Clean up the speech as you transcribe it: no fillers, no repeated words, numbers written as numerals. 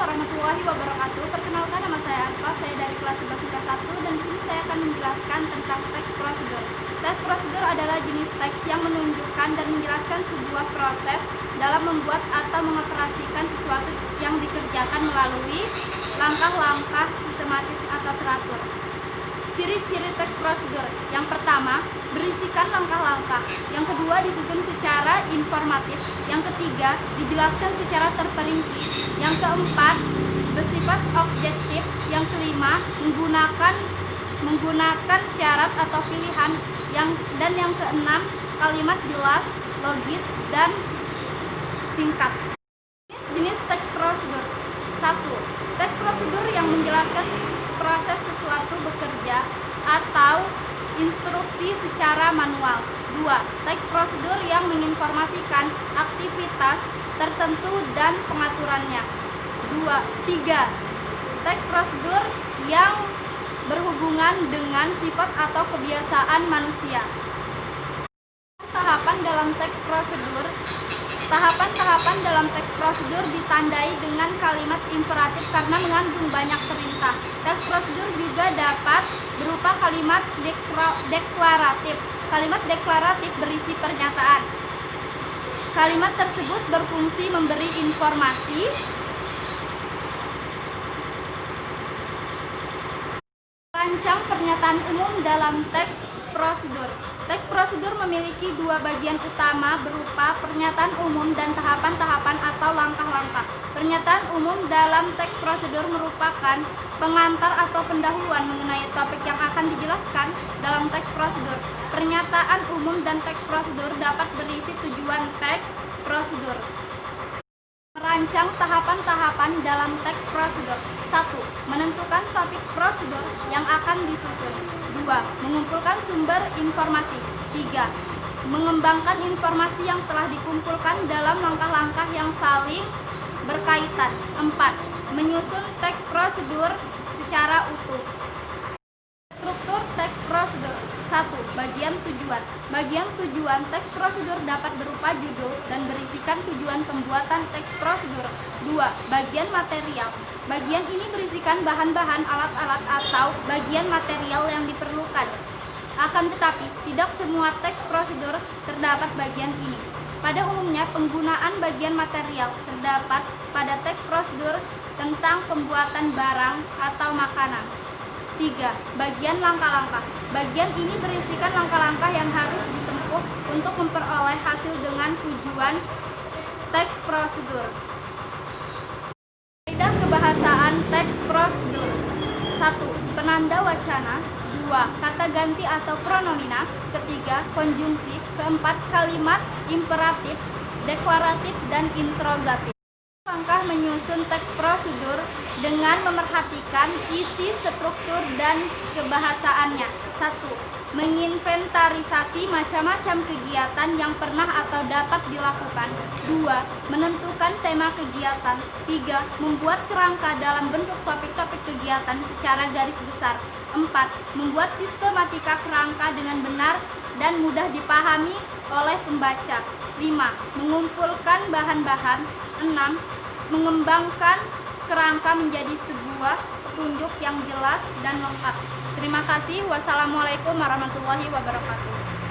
warahmatullahi wabarakatuh. Perkenalkan, nama saya Arfa, saya dari kelas 11 IPA 1 dan di sini saya akan menjelaskan tentang teks prosedur. Teks prosedur adalah jenis teks yang menunjukkan dan menjelaskan sebuah proses dalam membuat atau mengoperasikan sesuatu yang dikerjakan melalui langkah-langkah sistematis atau teratur. Ciri-ciri teks prosedur: yang pertama, berisikan langkah-langkah; yang kedua, disusun secara informatif; yang ketiga, dijelaskan secara terperinci; yang keempat, bersifat objektif; yang kelima, menggunakan syarat atau pilihan; dan yang keenam, kalimat jelas, logis, dan singkat. Jenis teks prosedur: 1. Teks prosedur yang menjelaskan proses sesuatu bekerja atau instruksi secara manual. 2. Teks prosedur yang menginformasikan aktivitas tertentu dan pengaturannya. 3. Teks prosedur yang berhubungan dengan sifat atau kebiasaan manusia. Tahapan dalam teks prosedur. Tahapan-tahapan dalam teks prosedur ditandai dengan kalimat imperatif karena mengandung banyak perintah. Teks prosedur juga dapat berupa kalimat deklaratif. Kalimat deklaratif berisi pernyataan. Kalimat tersebut berfungsi memberi informasi. Rancang pernyataan umum dalam teks prosedur. Teks prosedur memiliki dua bagian utama berupa pernyataan umum dan tahapan-tahapan atau langkah-langkah. Pernyataan umum dalam teks prosedur merupakan pengantar atau pendahuluan mengenai topik yang akan dijelaskan dalam teks prosedur. Pernyataan umum dan teks prosedur dapat berisi tujuan teks prosedur. Merancang tahapan-tahapan dalam teks prosedur. 1. Menentukan topik prosedur yang akan disusun. 2. Mengumpulkan sumber informasi. 3. Mengembangkan informasi yang telah dikumpulkan dalam langkah-langkah yang saling berkaitan. 4. Menyusun teks prosedur secara utuh. Struktur teks prosedur. 1. Bagian tujuan. Bagian tujuan teks prosedur dapat berupa judul dan berisikan tujuan pembuatan teks prosedur. 2. Bagian material. Bagian ini berisikan bahan-bahan, alat-alat, atau bagian material yang diperlukan. Akan tetapi, tidak semua teks prosedur terdapat bagian ini. Pada umumnya, penggunaan bagian material terdapat pada teks prosedur tentang pembuatan barang atau makanan. 3. Bagian langkah-langkah. Bagian ini berisikan langkah-langkah yang harus ditempuh untuk memperoleh hasil dengan tujuan teks prosedur. Kaidah kebahasaan teks prosedur. 1. Penanda wacana. 2. Kata ganti atau pronomina. 3. Konjungsi. 4. Kalimat imperatif, deklaratif, dan interrogatif. Langkah menyusun teks prosedur dengan memerhatikan isi, struktur, dan kebahasaannya. 1. Menginventarisasi macam-macam kegiatan yang pernah atau dapat dilakukan. 2. Menentukan tema kegiatan. 3. Membuat kerangka dalam bentuk topik-topik kegiatan secara garis besar. 4. Membuat sistematika kerangka dengan benar dan mudah dipahami oleh pembaca. 5. Mengumpulkan bahan-bahan. 6. Mengembangkan kerangka menjadi sebuah petunjuk yang jelas dan lengkap. Terima kasih. Wassalamualaikum warahmatullahi wabarakatuh.